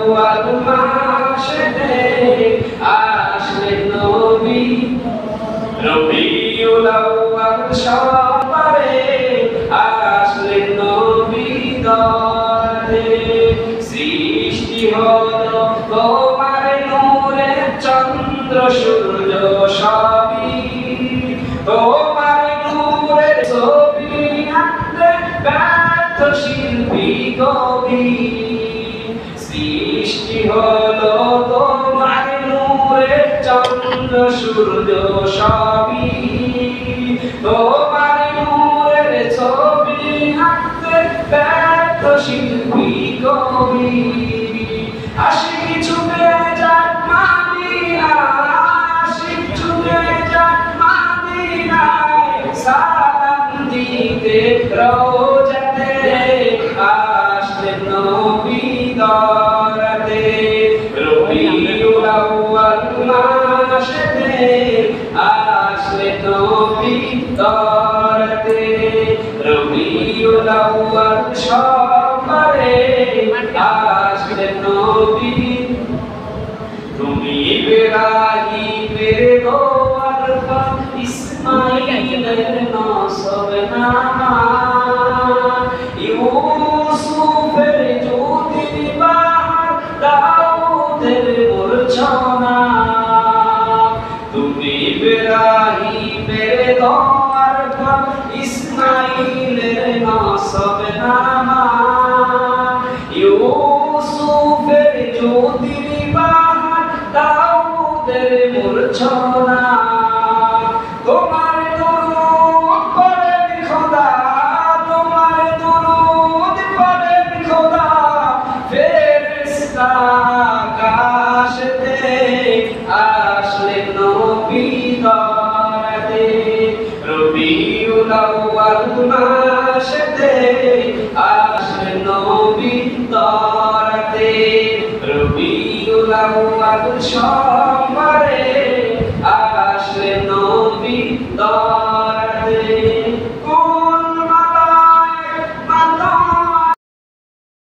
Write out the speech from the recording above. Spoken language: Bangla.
আউয়াল মাসেতে আসলেন নবী রবিউল আউয়াল সবারে আসলেন নবী দরে সৃষ্টি হলো তোমার নূরে চন্দ্র সূর্য সবই তোমার নূরের ছবি আঁকতে ব্যর্থ শিল্পী কবি সৃষ্টি হলো তোমার নূরের চন্দ্র সূর্য সবই তোমার নূরের ছবি আঁকতে ব্যর্থ শিল্পী কবি আশিক ছুটে যাক মদিনায় সালাম দিতে রোজাতে আসলেন নবী দরতে রবিউল আউয়াল মাসেতে আসলেন নবী দরতে রবিউল আউয়াল সবারে আসলেন নবী তুমি ইব্রাহিমের দোয়ার পর ইসমাঈলের নসব নামা ইউসুফের জ্যোতির বাহার দাউদের মূর্ছনা তুমি ইব্রাহিমের দোয়ার পর ইসমাঈলের নসব নামা ইউসুফের জ্যোতির বাহার দাউদের মূর্ছনা তোমার দরুদ পড়েন খোদা তোমার দরুদ পড়েন খোদা ফেরেশতা আকাশেতে আসলেন নবী দরতে রবিউল আউয়াল মাসেতে আসলেন নবী দরতে রবিউল আউয়াল সবারে